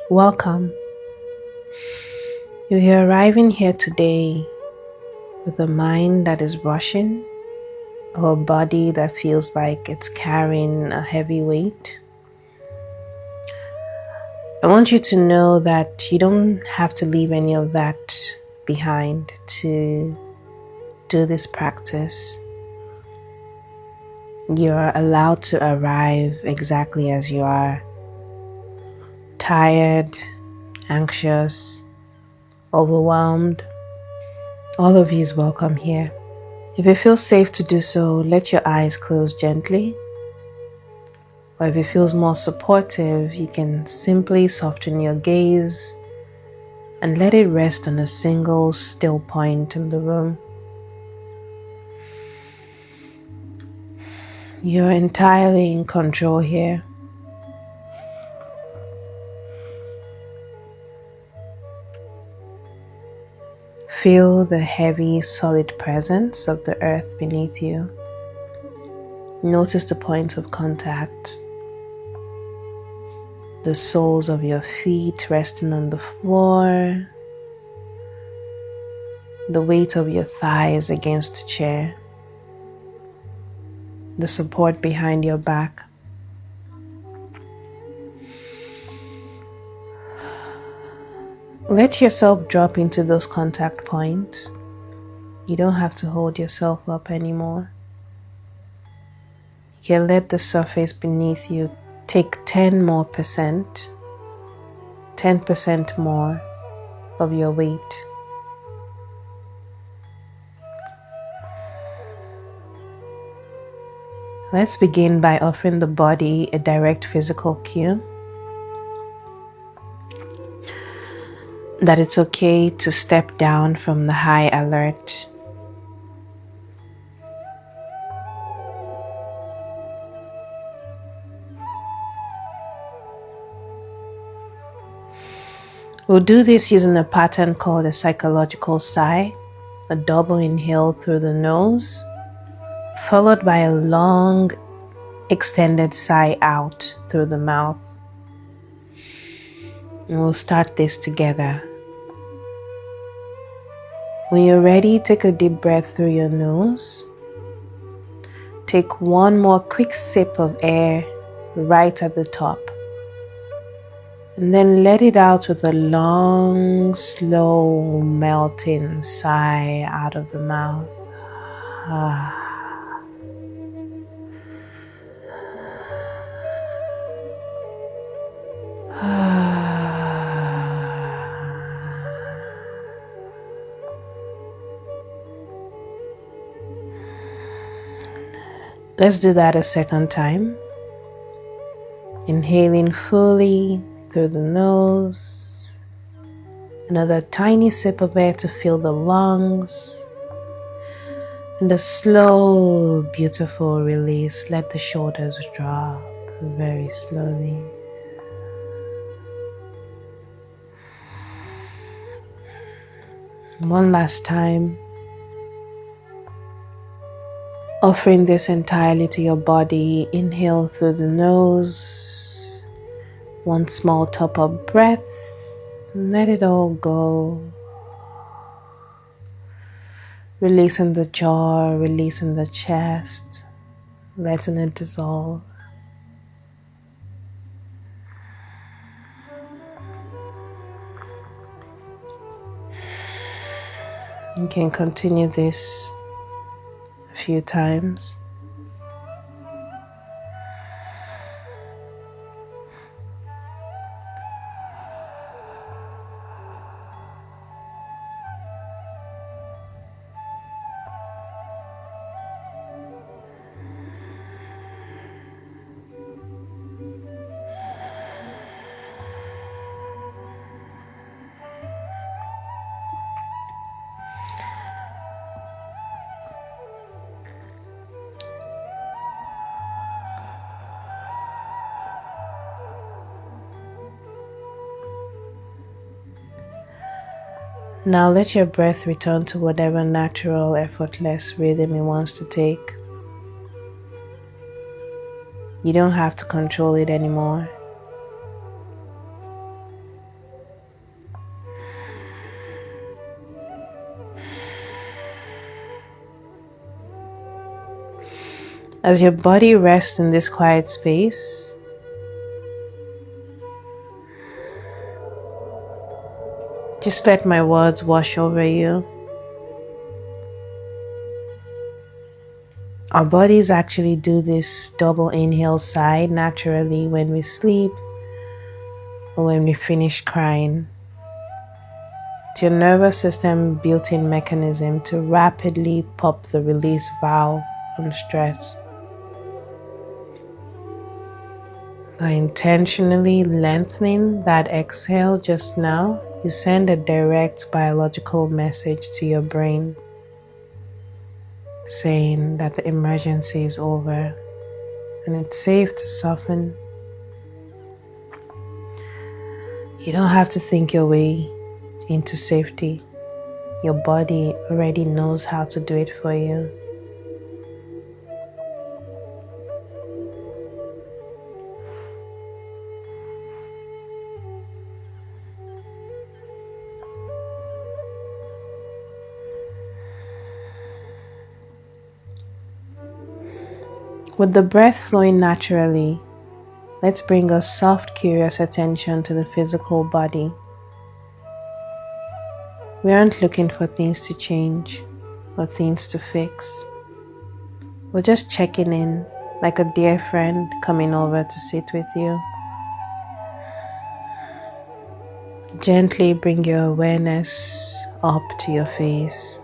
Welcome. If you're arriving here today with a mind that is rushing or a body that feels like it's carrying a heavy weight, I want you to know that you don't have to leave any of that behind to do this practice. You're allowed to arrive exactly as you are. Tired, anxious, overwhelmed. All of you is welcome here. If it feels safe to do so, let your eyes close gently. Or if it feels more supportive, you can simply soften your gaze and let it rest on a single still point in the room. You're entirely in control here. Feel the heavy, solid presence of the earth beneath you. Notice the points of contact. The soles of your feet resting on the floor. The weight of your thighs against the chair. The support behind your back. Let yourself drop into those contact points. You don't have to hold yourself up anymore. You can let the surface beneath you take 10% more, 10% more of your weight. Let's begin by offering the body a direct physical cue that it's okay to step down from the high alert. We'll do this using a pattern called a psychological sigh, a double inhale through the nose, followed by a long, extended sigh out through the mouth. And we'll start this together. When you're ready, take a deep breath through your nose. Take one more quick sip of air right at the top. And then let it out with a long, slow, melting sigh out of the mouth. Let's do that a second time. Inhaling fully through the nose. Another tiny sip of air to fill the lungs. And a slow, beautiful release. Let the shoulders drop very slowly. One last time. Offering this entirely to your body. Inhale through the nose. One small top-up breath. Let it all go. Releasing the jaw, releasing the chest, letting it dissolve. You can continue this a few times. Now let your breath return to whatever natural, effortless rhythm it wants to take. You don't have to control it anymore. As your body rests in this quiet space, just let my words wash over you. Our bodies actually do this double inhale sigh naturally when we sleep or when we finish crying. It's your nervous system built-in mechanism to rapidly pop the release valve from stress. By intentionally lengthening that exhale just now, you send a direct biological message to your brain saying that the emergency is over and it's safe to soften. You don't have to think your way into safety. Your body already knows how to do it for you. With the breath flowing naturally, let's bring a soft, curious attention to the physical body. We aren't looking for things to change or things to fix. We're just checking in like a dear friend coming over to sit with you. Gently bring your awareness up to your face.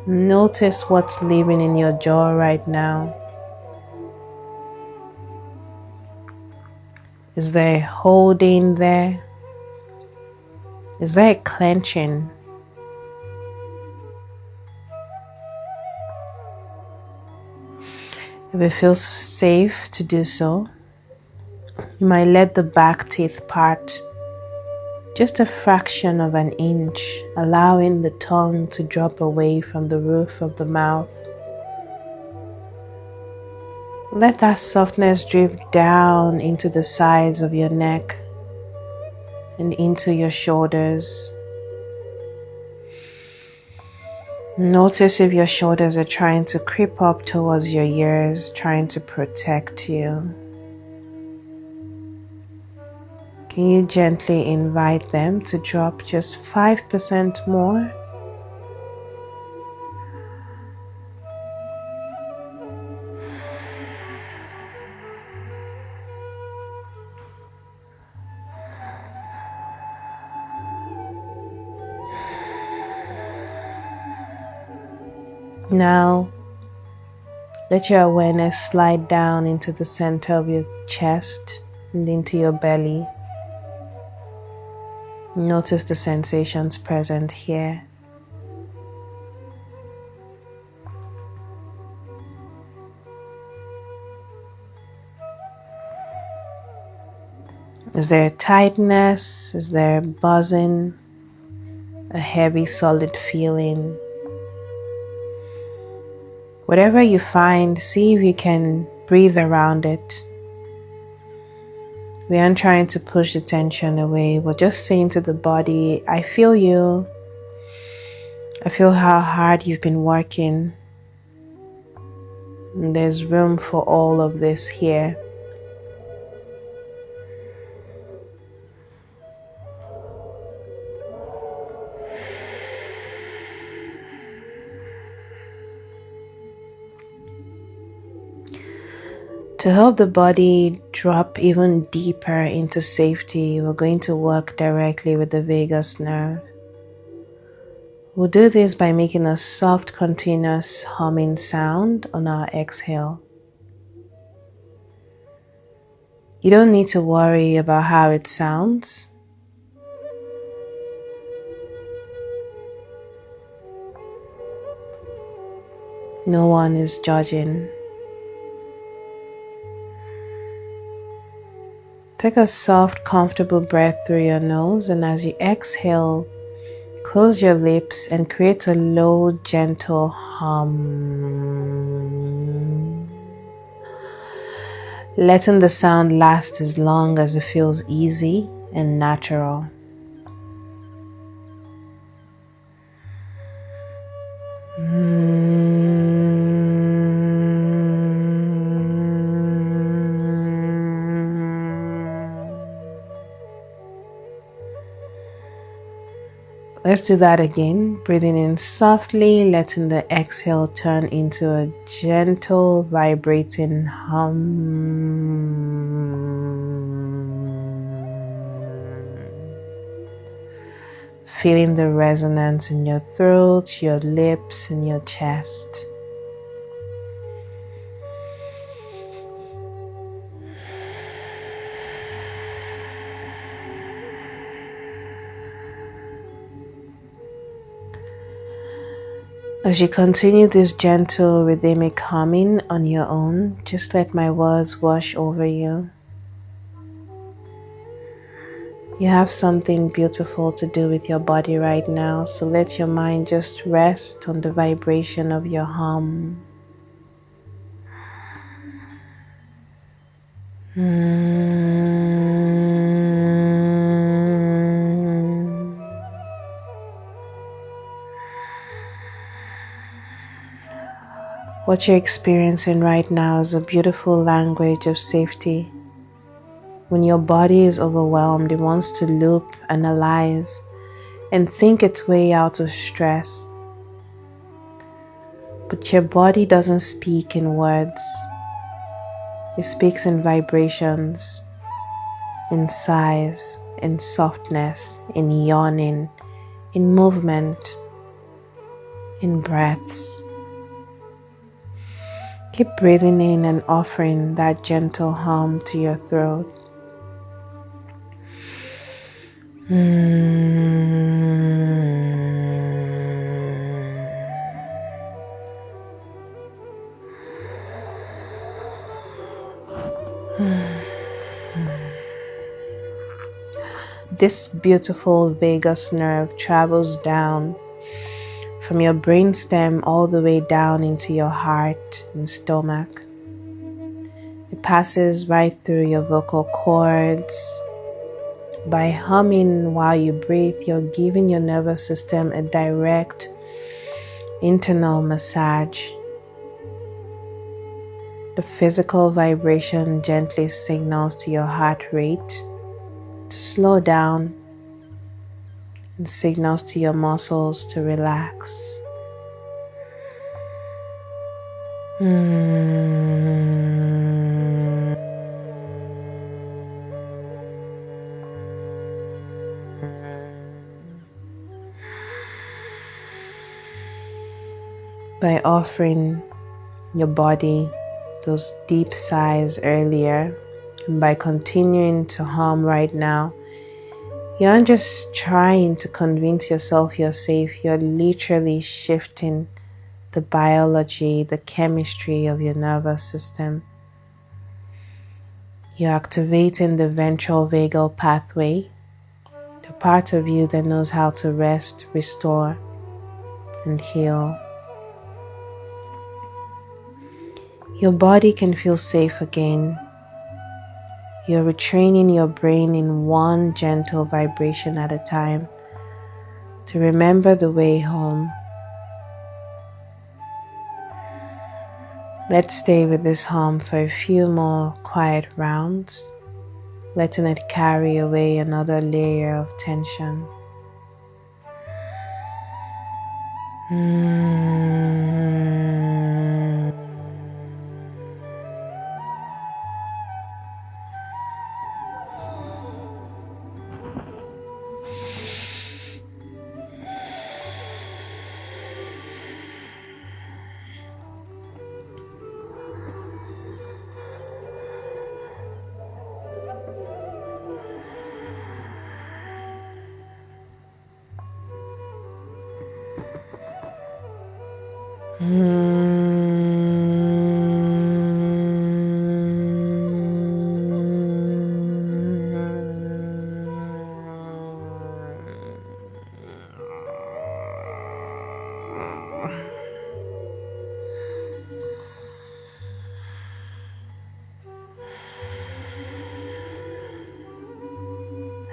Notice what's living in your jaw right now. Is there a holding there? Is there a clenching? If it feels safe to do so, you might let the back teeth part just a fraction of an inch, allowing the tongue to drop away from the roof of the mouth. Let that softness drip down into the sides of your neck and into your shoulders. Notice if your shoulders are trying to creep up towards your ears, trying to protect you. Can you gently invite them to drop just 5% more? Now, let your awareness slide down into the center of your chest and into your belly. Notice the sensations present here. Is there a tightness? Is there a buzzing? A heavy, solid feeling? Whatever you find, see if you can breathe around it. We aren't trying to push the tension away. We're just saying to the body, I feel you. I feel how hard you've been working. And there's room for all of this here. To help the body drop even deeper into safety, we're going to work directly with the vagus nerve. We'll do this by making a soft, continuous humming sound on our exhale. You don't need to worry about how it sounds. No one is judging. Take a soft, comfortable breath through your nose, and as you exhale, close your lips and create a low, gentle hum. Letting the sound last as long as it feels easy and natural. Let's do that again. Breathing in softly, letting the exhale turn into a gentle, vibrating hum. Feeling the resonance in your throat, your lips, and your chest. As you continue this gentle rhythmic humming on your own, just let my words wash over you. You have something beautiful to do with your body right now, so let your mind just rest on the vibration of your hum. What you're experiencing right now is a beautiful language of safety. When your body is overwhelmed, it wants to loop, analyze, and think its way out of stress. But your body doesn't speak in words. It speaks in vibrations, in sighs, in softness, in yawning, in movement, in breaths. Keep breathing in and offering that gentle hum to your throat. This beautiful vagus nerve travels down from your brainstem all the way down into your heart and stomach. It passes right through your vocal cords. By humming while you breathe, you're giving your nervous system a direct internal massage. The physical vibration gently signals to your heart rate to slow down and signals to your muscles to relax. By offering your body those deep sighs earlier, and by continuing to hum right now, you aren't just trying to convince yourself you're safe, you're literally shifting the biology, the chemistry of your nervous system. You're activating the ventral vagal pathway, the part of you that knows how to rest, restore, and heal. Your body can feel safe again. You're retraining your brain in one gentle vibration at a time to remember the way home. Let's stay with this hum for a few more quiet rounds, letting it carry away another layer of tension.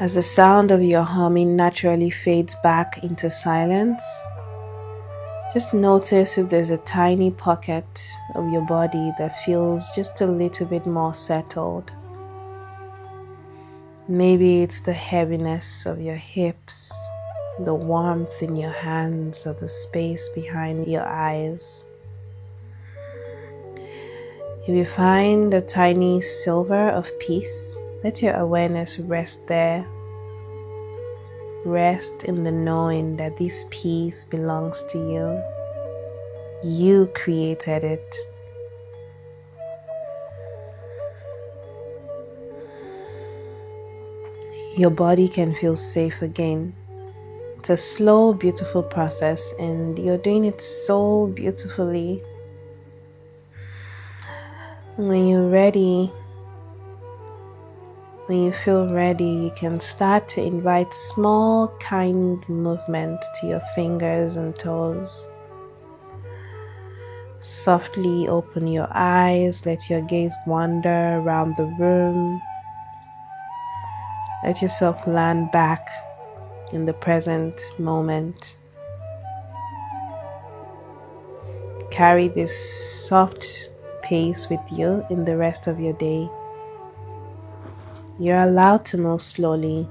As the sound of your humming naturally fades back into silence, just notice if there's a tiny pocket of your body that feels just a little bit more settled. Maybe it's the heaviness of your hips, the warmth in your hands or the space behind your eyes. If you find a tiny silver of peace, let your awareness rest there. Rest in the knowing that this peace belongs to you. You created it. Your body can feel safe again. It's a slow, beautiful process, and you're doing it so beautifully. When you're ready, when you feel ready, you can start to invite small, kind movement to your fingers and toes. Softly open your eyes, let your gaze wander around the room. Let yourself land back in the present moment. Carry this soft pace with you in the rest of your day. You're allowed to move slowly.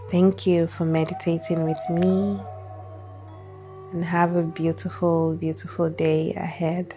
Thank you for meditating with me, and have a beautiful, beautiful day ahead.